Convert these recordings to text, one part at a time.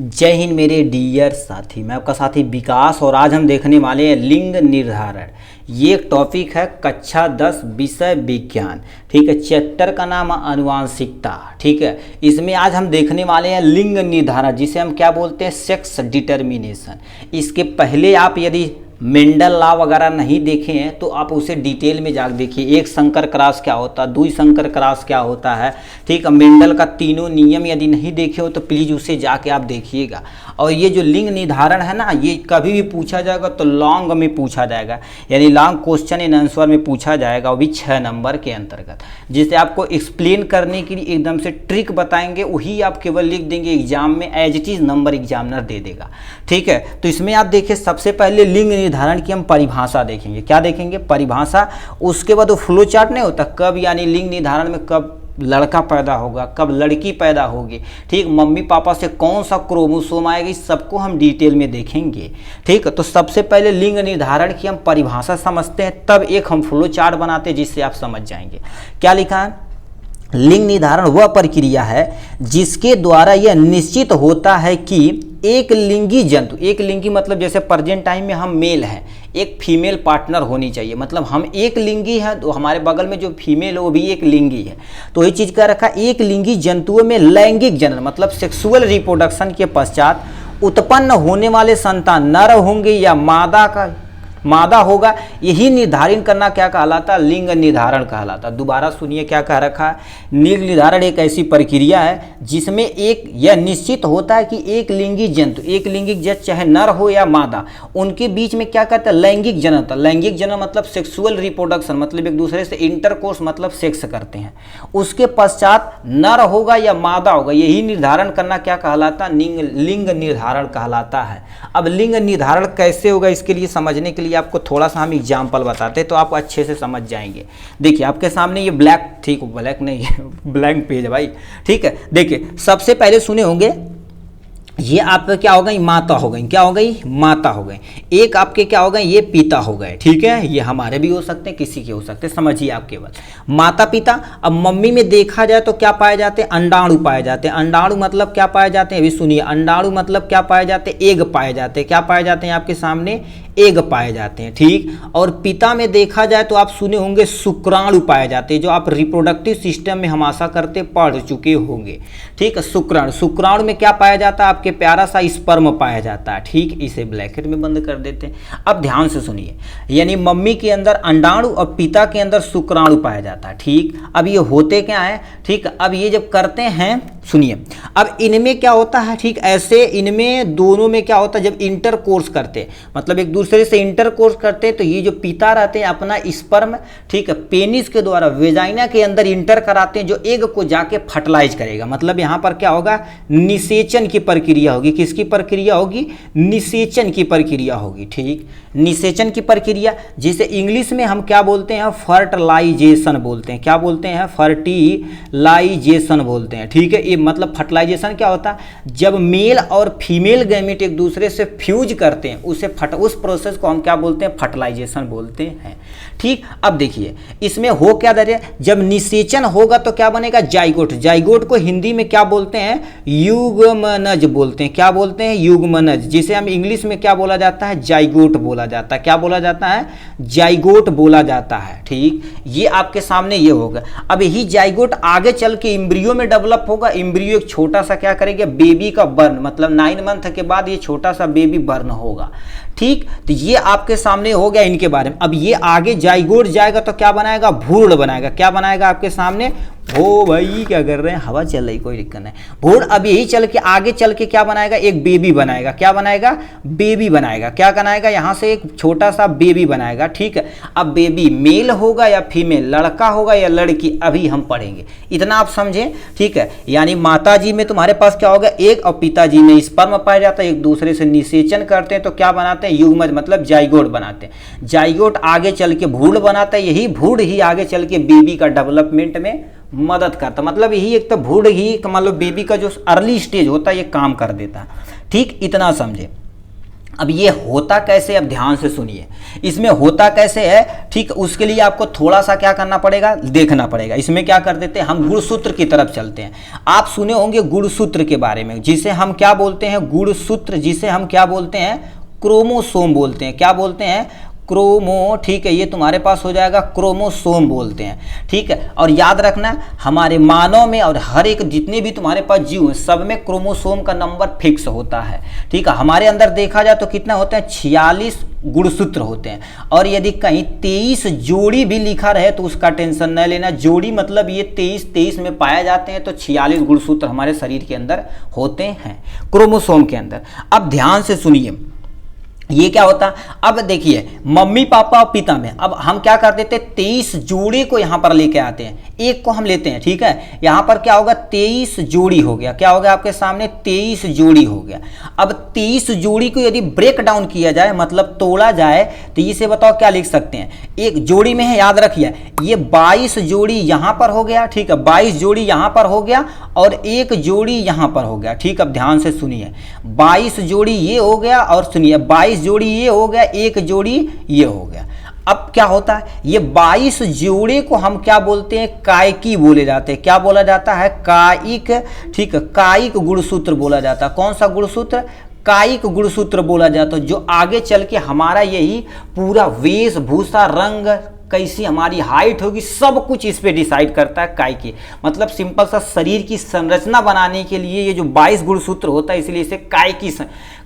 जय हिंद मेरे डियर साथी, मैं आपका साथी विकास और आज हम देखने वाले हैं लिंग निर्धारण। ये एक टॉपिक है कक्षा 10 विषय विज्ञान। ठीक है, चैप्टर का नाम है आनुवांशिकता। ठीक है, इसमें आज हम देखने वाले हैं लिंग निर्धारण, जिसे हम क्या बोलते हैं, सेक्स डिटर्मिनेशन। इसके पहले आप यदि मेंडल लॉ वगैरह नहीं देखे हैं तो आप उसे डिटेल में जाकर देखिए। एक संकर क्रॉस क्या होता है, दुई संकर क्रॉस क्या होता है। ठीक है, मेंडल का तीनों नियम यदि नहीं देखे हो तो प्लीज़ उसे जाके आप देखिएगा। और ये जो लिंग निर्धारण है ना, ये कभी भी पूछा जाएगा तो लॉन्ग में पूछा जाएगा, यानी लॉन्ग क्वेश्चन इन आंसर में पूछा जाएगा, वो भी 6 नंबर के अंतर्गत, जिसे आपको एक्सप्लेन करने के लिए एकदम से ट्रिक बताएंगे, वही आप केवल लिख देंगे एग्जाम में, as it is number examiner दे देगा। ठीक है, तो इसमें आप देखिए सबसे पहले लिंग निर्धारण की हम परिभाषा देखेंगे। क्या देखेंगे? परिभाषा। उसके बाद वो फ्लो चार्ट नहीं होता, कब यानी लिंग निर्धारण में कब लड़का पैदा होगा, कब लड़की पैदा होगी। ठीक, मम्मी पापा से कौन सा क्रोमोसोम आएगा, इस सबको हम डिटेल में देखेंगे। ठीक, तो सबसे पहले लिंग निर्धारण की हम परिभाषा समझते हैं, तब एक हम फ्लो चार्ट बनाते हैं जिससे आप समझ जाएंगे। क्या लिखा है? लिंग निर्धारण वह प्रक्रिया है जिसके द्वारा यह निश्चित होता है कि एक लिंगी जंतु, एक लिंगी मतलब जैसे प्रेजेंट टाइम में हम मेल हैं, एक फीमेल पार्टनर होनी चाहिए, मतलब हम एक लिंगी हैं तो हमारे बगल में जो फीमेल है वो भी एक लिंगी है। तो ये चीज़ का रखा, एक लिंगी जंतुओं में लैंगिक जनन मतलब सेक्सुअल रिप्रोडक्शन के पश्चात उत्पन्न होने वाले संतान नर होंगे या मादा होगा, यही निर्धारण करना क्या कहलाता है? लिंग निर्धारण कहलाता। दोबारा सुनिए क्या कह रखा है। लिंग निर्धारण एक ऐसी प्रक्रिया है जिसमें एक यह निश्चित होता है कि एक लिंगी जंतु, एक लिंगिक जंतु चाहे नर हो या मादा, उनके बीच में क्या कहता है? लैंगिक जनन। लैंगिक जनन मतलब सेक्सुअल रिप्रोडक्शन, मतलब एक दूसरे से इंटरकोर्स मतलब सेक्स करते हैं। उसके पश्चात नर होगा या मादा होगा, यही निर्धारण करना क्या कहलाता है? लिंग निर्धारण कहलाता है। अब लिंग निर्धारण कैसे होगा, इसके लिए समझने के लिए आपको थोड़ा सा हम एग्जाम्पल बताते हैं तो आप अच्छे से समझ जाएंगे। देखिए आपके सामने ये ब्लैक नहीं ब्लैंक पेज है भाई। ठीक है, देखिए सबसे पहले सुने होंगे, ये आपका क्या हो गई? माता हो गई। क्या हो गई? माता हो गई। एक आपके क्या हो गए? ये पिता हो गए। ठीक है, ये हमारे भी हो सकते हैं, किसी के हो सकते हैं, समझिए आप केवल माता पिता। अब मम्मी में देखा जाए तो क्या पाए जाते हैं? अंडाणु पाए जाते हैं। अंडाणु मतलब क्या पाए जाते हैं? अभी सुनिए, अंडाणु मतलब क्या पाए जाते हैं? एग पाए जाते हैं। क्या पाए जाते हैं? आपके सामने एग पाए जाते हैं। ठीक, और पिता में देखा जाए तो आप सुने होंगे शुक्राणु पाए जाते हैं, जो आप रिप्रोडक्टिव सिस्टम में हम आशा करते पढ़ चुके होंगे। ठीक है, शुक्राणु। शुक्राणु में क्या पाया जाता है? आपके प्यारा सा स्पर्म पाया जाता है। ठीक, इसे ब्रैकेट में बंद कर देते हैं। अब ध्यान से सुनिए, यानी मम्मी के अंदर अंडाणु और पिता के अंदर शुक्राणु पाया जाता है। ठीक, अब ये होते क्या है? ठीक, अब ये जब करते हैं, सुनिए, अब इनमें क्या होता है? ठीक, ऐसे इनमें दोनों में क्या होता है? जब इंटरकोर्स करते हैं, मतलब एक दूसरे से इंटरकोर्स करते हैं, तो ये जो पिता रहते हैं अपना स्पर्म, ठीक है, पेनिस के द्वारा वेजाइना के अंदर इंटर कराते हैं, जो एग को जाके फर्टिलाइज करेगा। मतलब यहाँ पर क्या होगा? निषेचन की प्रक्रिया होगी। किसकी प्रक्रिया होगी? निषेचन की प्रक्रिया होगी। ठीक, निषेचन की प्रक्रिया, जिसे इंग्लिश में हम क्या बोलते हैं? फर्टिलाइजेशन बोलते हैं। क्या बोलते हैं? फर्टिलाइजेशन बोलते हैं। ठीक है, ये मतलब फर्टिलाइजेशन क्या होता है? जब मेल और फीमेल गैमेट एक दूसरे से फ्यूज करते हैं, उस प्रोसेस को हम क्या बोलते हैं? फर्टिलाइजेशन बोलते हैं। ठीक, अब देखिए इसमें हो क्या दर है? जब निषेचन होगा तो क्या बनेगा? जाइगोट। जाइगोट को हिंदी में क्या बोलते हैं? युग्मनज बोलते हैं। क्या बोलते हैं? युग्मनज, जिसे हम इंग्लिश में क्या बोला जाता है? जाइगोट बोला जाता है। क्या बोला जाता है? जाइगोट बोला जाता है। ठीक, ये आपके सामने ये होगा। अब यही जाइगोट आगे चल के इम्ब्रियो में डेवलप होगा। इम्ब्रियो एक छोटा सा क्या करेगा? बेबी का बर्न, मतलब 9 मंथ के बाद ये छोटा सा बेबी बर्न होगा। ठीक, तो ये आपके सामने हो गया इनके बारे में। अब ये आगे जाइगोट जाएगा तो क्या बनाएगा? भ्रूण बनाएगा। क्या बनाएगा आपके सामने? ओ भाई क्या कर रहे हैं? हवा चल रही, कोई दिक्कत नहीं। भ्रूण अब यही चल के आगे चल के क्या बनाएगा? एक बेबी बनाएगा। क्या बनाएगा? बेबी बनाएगा। क्या बनाएगा? यहाँ से एक छोटा सा बेबी बनाएगा। ठीक है, अब बेबी मेल होगा या फीमेल, लड़का होगा या लड़की, अभी हम पढ़ेंगे, इतना आप समझें। ठीक है, यानी माता जी में तुम्हारे पास क्या होगा? एक, और पिताजी में स्पर्म पाया जाता है, एक दूसरे से निषेचन करते हैं तो क्या बनाते हैं? युग्मज मतलब जाइगोट बनाते हैं। जाइगोट आगे चल के भ्रूण बनाता है, यही भ्रूण ही आगे चल के बेबी का डेवलपमेंट में मदद करता। मतलब यही एक तो भ्रूण ही मतलब बेबी का जो अर्ली स्टेज होता है ये काम कर देता है। ठीक, इतना समझे। अब ये होता कैसे, अब ध्यान से सुनिए, इसमें होता कैसे है, ठीक, उसके लिए आपको थोड़ा सा क्या करना पड़ेगा, देखना पड़ेगा। इसमें क्या कर देते हैं, हम गुणसूत्र की तरफ चलते हैं। आप सुने होंगे गुणसूत्र के बारे में, जिसे हम क्या बोलते हैं, गुणसूत्र, जिसे हम क्या बोलते हैं, क्रोमोसोम बोलते हैं। क्या बोलते हैं, क्रोमो, ठीक है, ये तुम्हारे पास हो जाएगा क्रोमोसोम बोलते हैं, ठीक है। और याद रखना, हमारे मानव में और हर एक जितने भी तुम्हारे पास जीव हैं, सब में क्रोमोसोम का नंबर फिक्स होता है, ठीक है। हमारे अंदर देखा जाए तो कितना होता है, 46 गुणसूत्र होते हैं। और यदि कहीं 23 जोड़ी भी लिखा रहे तो उसका टेंशन न लेना, जोड़ी मतलब ये 23 में पाए जाते हैं, तो 46 गुणसूत्र हमारे शरीर के अंदर होते हैं, क्रोमोसोम के अंदर। अब ध्यान से सुनिए, ये क्या होता, अब देखिए मम्मी पापा और पिता में, अब हम क्या कर देते हैं, 23 जोड़ी को यहाँ पर लेके आते हैं, एक को हम लेते हैं, ठीक है। यहाँ पर क्या होगा, 23 जोड़ी हो गया, क्या हो गया आपके सामने, 23 जोड़ी हो गया। अब 23 जोड़ी को यदि ब्रेक डाउन किया जाए, मतलब तोड़ा जाए, तो इसे बताओ क्या लिख सकते हैं, एक जोड़ी में है, याद रखिए, ये 22 जोड़ी यहाँ पर हो गया, ठीक है, 22 जोड़ी यहाँ पर हो गया और एक जोड़ी यहाँ पर हो गया, ठीक। अब ध्यान से सुनिए, 22 जोड़ी ये हो गया और सुनिए 22 जोड़ी ये हो गया, एक जोड़ी ये हो गया। अब क्या होता है, ये 22 जोड़े को हम क्या बोलते हैं, कायिकी बोले जाते हैं। क्या बोला जाता है, कायिक, ठीक है, कायिक गुणसूत्र बोला जाता है। कौन सा गुणसूत्र, कायिक गुणसूत्र बोला जाता है, जो आगे चल के हमारा यही पूरा वेशभूषा, रंग, कैसी हमारी हाइट होगी, सब कुछ इस पे डिसाइड करता है कायिकी। मतलब सिंपल सा शरीर की संरचना बनाने के लिए ये जो 22 गुणसूत्र होता है, इसलिए इसे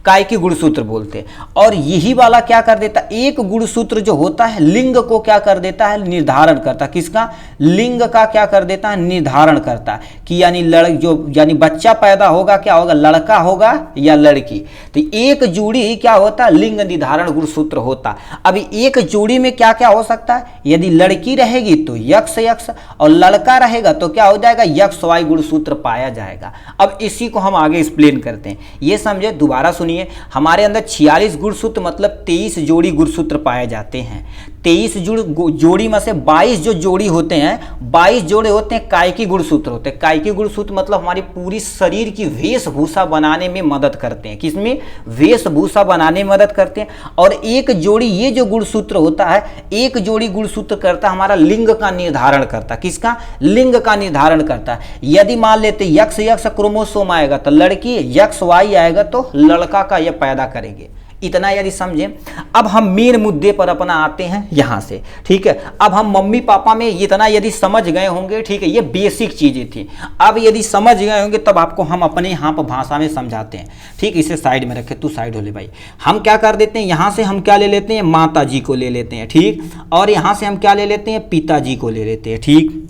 कायिकी गुणसूत्र बोलते हैं। और यही वाला क्या कर देता है, एक गुणसूत्र जो होता है लिंग को क्या कर देता है, निर्धारण करता है। किसका, लिंग का क्या कर देता है, निर्धारण करता है कि यानी बच्चा पैदा होगा, क्या होगा, लड़का होगा या लड़की। तो एक जोड़ी क्या होता है, लिंग निर्धारण गुणसूत्र होता। अब एक जोड़ी में क्या क्या हो सकता है, यदि लड़की रहेगी तो यक्ष यक्ष, और लड़का रहेगा तो क्या हो जाएगा, यक्ष वाई गुणसूत्र पाया जाएगा। अब इसी को हम आगे एक्सप्लेन करते हैं, ये समझे, दोबारा सुनिए। हमारे अंदर 46 गुणसूत्र मतलब 23 जोड़ी गुणसूत्र पाए जाते हैं। 23 जोड़ी में से 22 जो जोड़ी होते हैं, 22 जोड़े होते हैं कायिकी गुणसूत्र होते हैं। कायिकी गुणसूत्र मतलब हमारी पूरी शरीर की वेशभूषा बनाने में मदद करते हैं। किसमें, वेशभूषा बनाने में मदद करते हैं। और एक जोड़ी ये जो गुणसूत्र होता है, एक जोड़ी गुणसूत्र करता है हमारा लिंग का निर्धारण करता है। किसका, लिंग का निर्धारण करता है। यदि मान लेते यक्ष यक्ष क्रोमोसोम आएगा तो लड़की, यक्ष वाई आएगा तो लड़का का यह पैदा करेंगे। इतना यदि समझें। अब हम मेन मुद्दे पर अपना आते हैं यहां से, ठीक है। अब हम मम्मी पापा में इतना यदि समझ गए होंगे, ठीक है, ये बेसिक चीजें थी। अब यदि समझ गए होंगे तब आपको हम अपने यहाँ पर भाषा में समझाते हैं, ठीक। इसे साइड में रखे, तू साइड हो ले भाई। हम क्या कर देते हैं, यहाँ से हम क्या ले लेते हैं, माता जी को ले लेते हैं, ठीक। और यहाँ से हम क्या ले लेते हैं, पिताजी को ले लेते हैं, ठीक।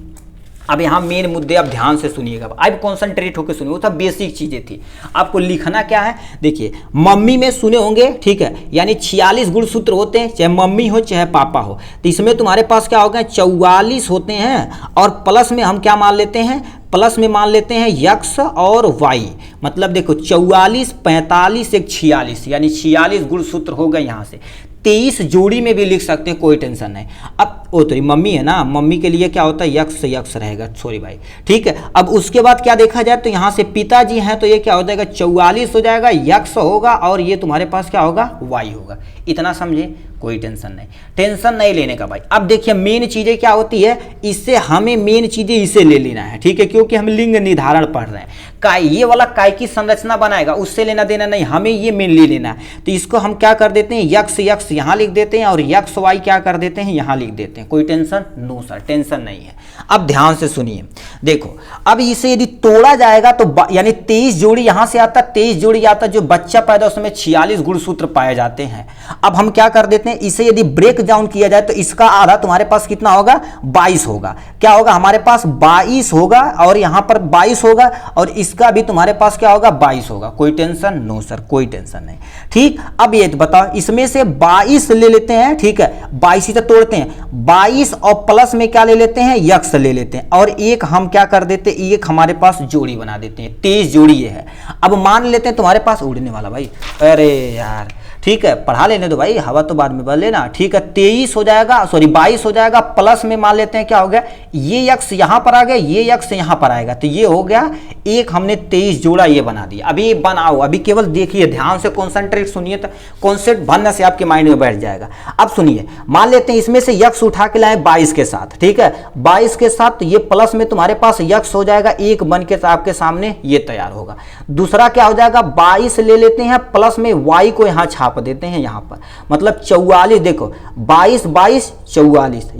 अब यहाँ मेन मुद्दे आप ध्यान से सुनिएगा, अब कॉन्सेंट्रेट होकर सुनिए, वो सब बेसिक चीजें थी। आपको लिखना क्या है, देखिए मम्मी में सुने होंगे, ठीक है, यानी 46 गुणसूत्र होते हैं, चाहे मम्मी हो चाहे पापा हो। तो इसमें तुम्हारे पास क्या होगा, 44 होते हैं, और प्लस में हम क्या मान लेते हैं, प्लस में मान लेते हैं यक्ष और वाई। मतलब देखो 44, 45, एक 46, यानी 46 गुणसूत्र हो गए। यहाँ से 23 जोड़ी में भी लिख सकते हैं, कोई टेंशन नहीं। अब वो तो मम्मी है ना, मम्मी के लिए क्या होता है, यक्ष यक्ष रहेगा, सॉरी भाई, ठीक है। अब उसके बाद क्या देखा जाए तो यहाँ से पिताजी हैं तो ये क्या हो जाएगा, 44 हो जाएगा, यक्ष होगा, और ये तुम्हारे पास क्या होगा, वाई होगा। इतना समझे, कोई टेंशन नहीं, टेंशन नहीं लेने का भाई। अब देखिए मेन चीजें क्या होती है, इससे हमें मेन चीजें इसे ले लेना है, ठीक है, क्योंकि हम लिंग निर्धारण पढ़ रहे हैं। ये वाला काय की संरचना बनाएगा, उससे लेना देना नहीं, हमें ये मेन ले लेना है। तो इसको हम क्या कर देते हैं, यक्ष यक्ष यहाँ लिख देते हैं, और यक्ष वाई क्या कर देते हैं, यहाँ लिख देते हैं। कोई टेंशन, नो सर, टेंशन नहीं है। अब ध्यान से सुनिए, देखो अब इसे यदि तोड़ा जाएगा तो यानी 23 जोड़ी यहाँ से आता, 23 जोड़ी आता, जो बच्चा पैदा उसमें 46 गुणसूत्र पाए जाते हैं। अब हम क्या कर देते हैं, इसे यदि ब्रेक डाउन किया जाए तो इसका आधा तुम्हारे पास कितना होगा, 22 होगा। क्या होगा, हमारे पास 22 होगा, और यहाँ पर 22 होगा, और इसका भी तुम्हारे पास क्या होगा, 22 होगा। कोई टेंशन, नो सर, कोई टेंशन नहीं, ठीक। अब ये बताओ, इसमें से 22 ले लेते हैं, ठीक है, 22 से तोड़ते हैं, 22 और प्लस में क्या ले लेते हैं, यक्ष ले लेते हैं, और एक हम क्या कर देते हैं, एक हमारे पास जोड़ी बना देते हैं, 23 जोड़ी ये है। अब मान लेते हैं तुम्हारे पास उड़ने वाला भाई, अरे यार, ठीक है, पढ़ा लेने दो भाई, हवा तो बाद में बढ़ लेना। ठीक है, 23 हो जाएगा, सॉरी 22 हो जाएगा, प्लस में मान लेते हैं क्या हो गया, ये x यहाँ पर आ गया, ये x यहाँ पर आएगा, तो ये हो गया एक, हमने 23 जोड़ा, ये बना दिया। अभी ये बनाओ, अभी केवल देखिए, ध्यान से कॉन्सेंट्रेट सुनिए, तो कॉन्सेप्ट बनने से आपके माइंड में बैठ जाएगा। अब सुनिए, मान लेते हैं इसमें से x उठा के लाए 22 के साथ, ठीक है, 22 के साथ, तो ये प्लस में तुम्हारे पास x हो जाएगा, एक बन के आपके सामने ये तैयार होगा। दूसरा क्या हो जाएगा, 22 ले लेते हैं, प्लस में y को यहाँ छाप देते हैं यहाँ पर, मतलब 44, देखो 22 22 44,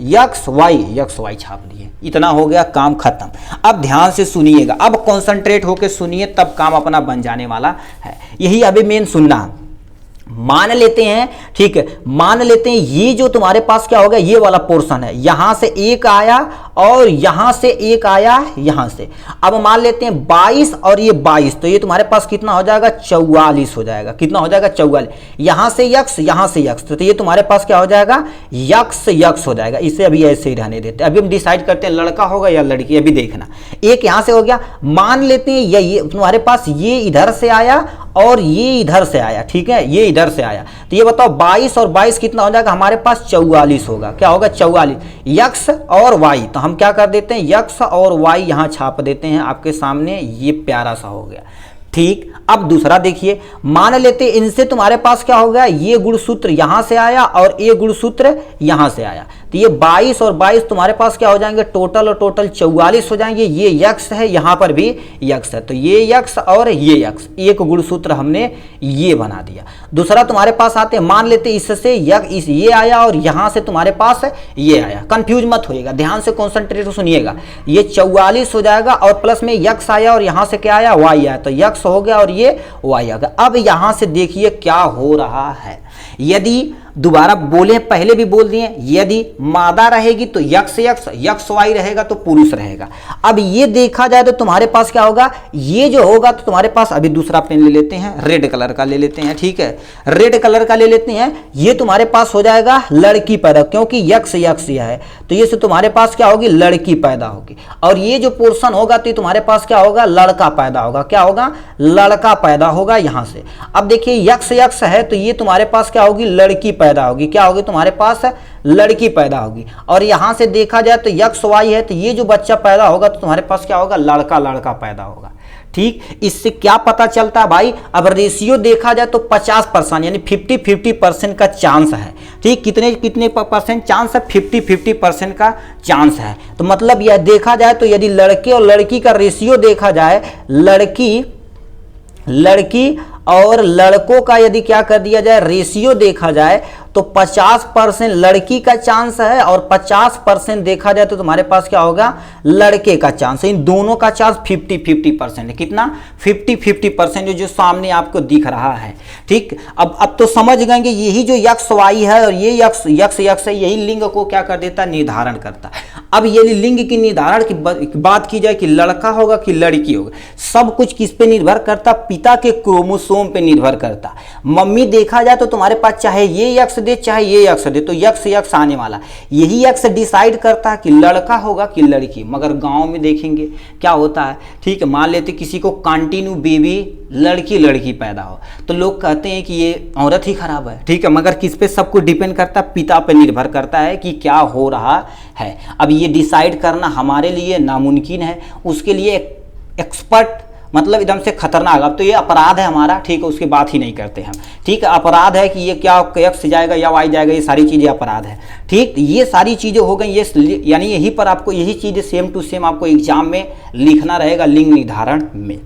x y छाप दिए, इतना हो गया, काम खत्म। अब ध्यान से सुनिएगा, अब कॉन्सेंट्रेट होकर सुनिए, तब काम अपना बन जाने वाला है। यही अभी मेन सुनना। मान लेते हैं, ठीक है, मान लेते हैं ये जो तुम्हारे पास क्या होगा, ये वाला पोर्शन है, यहां से एक आया और यहां से एक आया, यहां से। अब मान लेते हैं 22 और ये 22, तो ये तुम्हारे पास कितना हो जाएगा, 44 हो जाएगा। कितना हो जाएगा, 44। यहां से x, यहां से x, तो ये तुम्हारे पास क्या हो जाएगा, x हो जाएगा। इसे अभी ऐसे ही रहने देते हैं, अभी हम डिसाइड करते हैं लड़का होगा या लड़की, अभी देखना। एक यहां से हो गया, मान लेते हैं ये तुम्हारे पास ये इधर से आया और ये इधर से आया, ठीक है, ये इधर से आया, तो ये बताओ 22 और 22 कितना हो जाएगा, हमारे पास 44 होगा। क्या होगा, 44, x और y, तो हम क्या कर देते हैं, x और y यहां छाप देते हैं आपके सामने, ये प्यारा सा हो गया। ठीक, अब दूसरा देखिए, मान लेते इनसे तुम्हारे पास क्या हो गया, ये गुणसूत्र यहां से आया और ये गुणसूत्र यहां से आया, तो ये 22 और 22 तुम्हारे पास क्या हो जाएंगे, टोटल और टोटल 44 हो जाएंगे। ये x है, यहां पर भी x है, तो ये x और ये x, एक गुणसूत्र हमने ये बना दिया। दूसरा तुम्हारे पास आते, मान लेते इससे ये आया और यहां से तुम्हारे पास ये आया, कंफ्यूज मत होइएगा, ध्यान से कॉन्सेंट्रेट सुनिएगा। ये 44 हो जाएगा और प्लस में x आया और यहां से क्या आया, y आया, तो x हो गया और ये y आ गया। अब यहां से देखिए क्या हो रहा है, यदि दोबारा बोले, पहले भी बोल दिए, यदि मादा रहेगी तो x y रहेगा तो पुरुष रहेगा। अब ये देखा जाए तो तुम्हारे पास क्या होगा, ये जो होगा, तो तुम्हारे पास अभी दूसरा पेन ले लेते हैं, रेड कलर का ले लेते हैं, ठीक है, रेड कलर का ले लेते हैं। ये तुम्हारे पास हो जाएगा लड़की पैदा, क्योंकि x है, तो ये से तुम्हारे पास क्या होगी, लड़की पैदा होगी। और ये जो पोर्शन होगा, तो तुम्हारे पास क्या होगा, लड़का पैदा होगा। क्या होगा, लड़का पैदा होगा यहां से। अब देखिए x है, तो ये तुम्हारे पास क्या होगी, लड़की पैदा होगी। क्या होगी, तुम्हारे पास लड़की पैदा होगी। और यहां से देखा जाए तो x y है, तो ये जो बच्चा पैदा होगा, तो तुम्हारे पास क्या होगा, लड़का पैदा होगा। ठीक, इससे क्या पता चलता है भाई, अब रेशियो देखा जाए तो 50% यानी 50-50% का चांस है। ठीक, कितने परसेंट चांस है, 50-50% का चांस है। तो मतलब यह देखा जाए तो यदि लड़के और लड़की का रेशियो देखा जाए, लड़की और लड़कों का यदि क्या कर दिया जाए, रेशियो देखा जाए, तो 50% लड़की का चांस है और 50% देखा जाए तो तुम्हारे पास क्या होगा, लड़के का चांस है। इन दोनों का चांस 50-50% है। कितना, 50-50% जो सामने आपको दिख रहा है। ठीक, अब तो समझ गए, यही जो x y है और ये x है, यही लिंग को क्या कर देता है, निर्धारण करता है। अब यदि लिंग की निर्धारण की बात की जाए कि लड़का होगा कि लड़की होगा, सब कुछ किस पे निर्भर करता, पिता के क्रोमोसोम पे निर्भर करता। मम्मी देखा जाए तो तुम्हारे पास चाहे ये x दे चाहे ये x दे, तो x आने वाला, यही x डिसाइड करता है कि लड़का होगा कि लड़की। मगर गांव में देखेंगे क्या होता है, ठीक है, मान लेते किसी को कंटिन्यू बेबी लड़की पैदा हो, तो लोग कहते हैं कि ये औरत ही खराब है। ठीक है, मगर किस पे सब कुछ डिपेंड करता है, पिता पे निर्भर करता है कि क्या हो रहा है। अब ये डिसाइड करना हमारे लिए नामुमकिन है, उसके लिए एक्सपर्ट मतलब एकदम से खतरनाक। अब तो ये अपराध है हमारा, ठीक है, उसकी बात ही नहीं करते हम। ठीक है, अपराध है कि ये क्या x जाएगा या y जाएगा, ये सारी चीज़ें अपराध है। ठीक, ये सारी चीज़ें हो गई, ये यानी यहीं पर आपको यही चीज़ें सेम टू सेम आपको एग्जाम में लिखना रहेगा, लिंग निर्धारण में।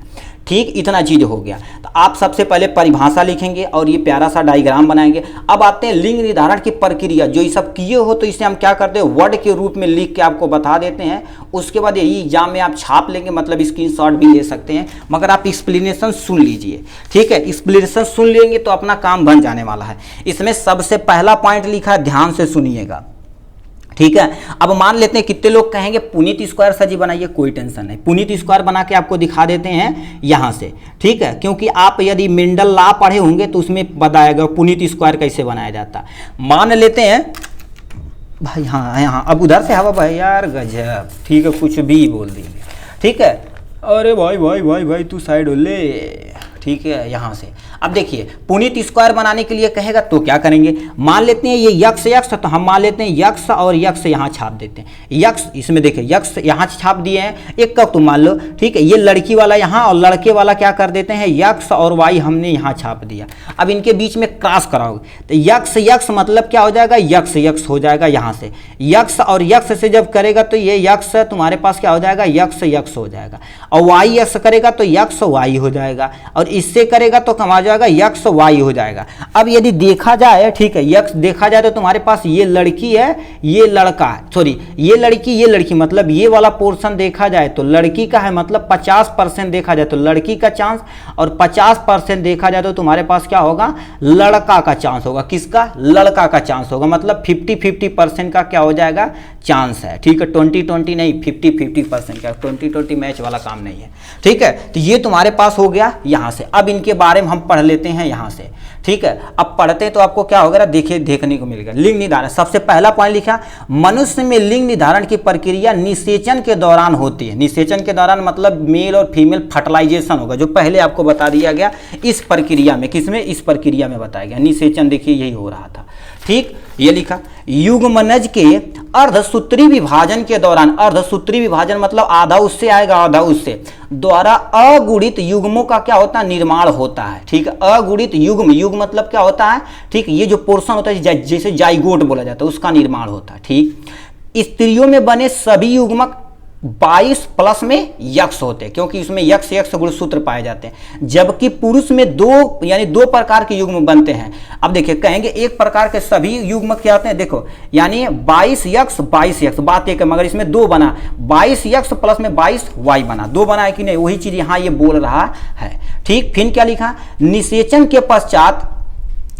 ठीक, इतना चीज हो गया। तो आप सबसे पहले परिभाषा लिखेंगे और ये प्यारा सा डायग्राम बनाएंगे। अब आते हैं लिंग निर्धारण की प्रक्रिया। जो ये सब किए हो तो इसे हम क्या करते हैं, वर्ड के रूप में लिख के आपको बता देते हैं। उसके बाद यही एग्जाम में आप छाप लेंगे, मतलब स्क्रीनशॉट भी ले सकते हैं, मगर आप एक्सप्लेनेशन सुन लीजिए। ठीक है, एक्सप्लेनेशन सुन लेंगे तो अपना काम बन जाने वाला है। इसमें सबसे पहला पॉइंट लिखा है, ध्यान से सुनिएगा। ठीक है, अब मान लेते हैं कितने लोग कहेंगे पुनीत स्क्वायर सर जी बनाइए, कोई टेंशन नहीं, पुनीत स्क्वायर बना के आपको दिखा देते हैं यहां से। ठीक है, क्योंकि आप यदि मेंडल लॉ पढ़े होंगे तो उसमें बताएगा पुनीत स्क्वायर कैसे बनाया जाता। मान लेते हैं भाई, हाँ, अब उधर से हवा भाई यार, गजब। ठीक है, कुछ भी बोल देंगे। ठीक है, अरे भाई तू साइड हो ले। ठीक है, यहाँ से अब देखिए पुनीत स्क्वायर बनाने के लिए कहेगा तो क्या करेंगे, मान लेते हैं ये यक्स यक्स, तो हम मान लेते हैं यक्स और यक्स यहाँ छाप देते हैं। यक्स इसमें देखिए यक्स यहाँ छाप दिए हैं, एक का तो मान लो, ठीक है। ये लड़की वाला यहाँ और लड़के वाला क्या कर देते हैं, यक्स और वाई हमने यहाँ छाप दिया। अब इनके बीच में क्रॉस कराओगे तो यक्स यक्स मतलब क्या हो जाएगा, यक्स यक्स हो जाएगा। यहाँ से यक्स और यक्स से जब करेगा तो ये यक्स तुम्हारे पास क्या हो जाएगा, यक्स यक्स हो जाएगा। और वाई यक्स करेगा तो यक्स वाई हो जाएगा, और इससे करेगा तो कम आ जाएगा, यक्स वाई हो जाएगा। अब यदि देखा जाए, ठीक है, यक्स देखा जाए तो तुम्हारे पास ये लड़की है, ये लड़का है, सॉरी ये लड़की मतलब ये वाला पोर्शन देखा जाए तो लड़की का है, मतलब 50% देखा जाए तो लड़की का चांस, और 50% देखा जाए तो तुम्हारे पास क्या होगा, लड़का का चांस होगा। किसका, लड़का का चांस होगा, मतलब 50-50% का क्या हो जाएगा, चांस है। ठीक है, 20-20 नहीं, 50-50% का, 20-20 मैच वाला काम नहीं है। ठीक है, तो ये तुम्हारे पास हो गया यहाँ से। अब इनके बारे में हम पढ़ लेते हैं यहाँ से। ठीक है, अब पढ़ते हैं तो आपको क्या होगा, देखिए देखने को मिलेगा। लिंग निर्धारण, सबसे पहला पॉइंट लिखा, मनुष्य में लिंग निर्धारण की प्रक्रिया निषेचन के दौरान होती है। निषेचन के दौरान मतलब मेल और फीमेल फर्टिलाइजेशन होगा, जो पहले आपको बता दिया गया इस प्रक्रिया में। किसमें, इस प्रक्रिया में बताया गया निषेचन, देखिए यही हो रहा था। ठीक, ये लिखा, युग्मनज के अर्धसूत्री विभाजन के दौरान, अर्धसूत्री विभाजन मतलब आधा उससे आएगा आधा उससे, द्वारा अगुणित युग्मों का क्या होता है, निर्माण होता है। ठीक है, अगुणित युग्म, युग्म मतलब क्या होता है, ठीक, ये जो पोर्शन होता है जैसे जाइगोट बोला जाता है, उसका निर्माण होता है। ठीक, स्त्रियों में बने सभी युग्मक 22+ में यक्स होते हैं, क्योंकि इसमें यक्स यक्स गुणसूत्र पाए जाते हैं। जबकि पुरुष में दो प्रकार के युग्म बनते हैं। अब देखिए कहेंगे एक प्रकार के सभी युग्म क्या होते हैं, देखो यानी 22 यक्स 22 यक्स, बात एक है, मगर इसमें 2 बना, 22 यक्स प्लस में 22 वाई बना, 2 बना है कि नहीं, वही चीज यहाँ ये बोल रहा है। ठीक, फिर क्या लिखा, निषेचन के पश्चात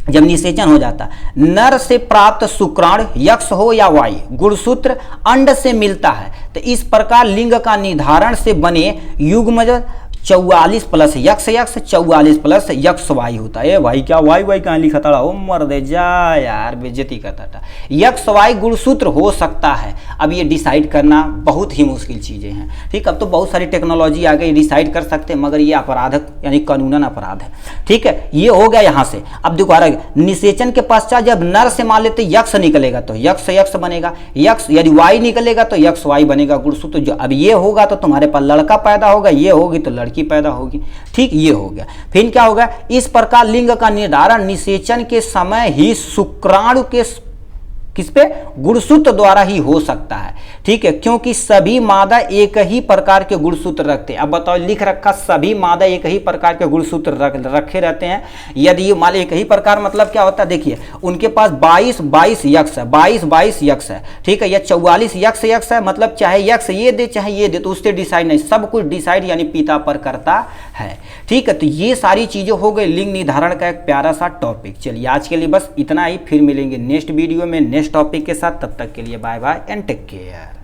जब निषेचन हो जाता, नर से प्राप्त शुक्राणु यक्स हो या वाई गुणसूत्र अंड से मिलता है, तो इस प्रकार लिंग का निर्धारण से बने युग्मज 44+ यक्स यक्स 44+ यक्स वाई होता है। भाई क्या वाई वाई कहाँ लिखा था, ओ मर दे जा यार, बेइज्जती करता था। यक्स वाई गुणसूत्र हो सकता है। अब ये डिसाइड करना बहुत ही मुश्किल चीज़ें हैं। ठीक, अब तो बहुत सारी टेक्नोलॉजी आ गई, डिसाइड कर सकते हैं, मगर ये अपराध यानी कानूनन अपराध है। ठीक है, ये हो गया यहाँ से। अब दोबारा निषेचन के पश्चात जब नर से मान लेते यक्स निकलेगा तो यक्स यक्स बनेगा, यक्स यदि वाई निकलेगा तो यक्स वाई बनेगा गुणसूत्र। जो अब ये होगा तो तुम्हारे पास लड़का पैदा होगा, ये होगी तो लड़की पैदा होगी। ठीक, ये हो गया। फिर क्या होगा, इस प्रकार लिंग का निर्धारण निषेचन के समय ही शुक्राणु के किस पे, गुणसूत्र द्वारा ही हो सकता है। ठीक है, क्योंकि सभी मादा एक ही प्रकार के गुणसूत्र रखते हैं। अब बताओ, लिख रखा सभी मादा एक ही प्रकार के गुणसूत्र रखे रहते हैं। यदि ये मान एक ही प्रकार मतलब क्या होता है, देखिए उनके पास 22 यक्स है, 22 यक्स है। ठीक है, या 44 यक्स है, मतलब चाहे यक्स ये दे चाहे ये दे, तो उससे डिसाइड नहीं, सब कुछ डिसाइड यानी पिता पर करता है। ठीक है, तो ये सारी चीजें हो गई लिंग निर्धारण का एक प्यारा सा टॉपिक। चलिए आज के लिए बस इतना ही, फिर मिलेंगे नेक्स्ट वीडियो में नेक्स्ट टॉपिक के साथ। तब तक के लिए bye bye and take care.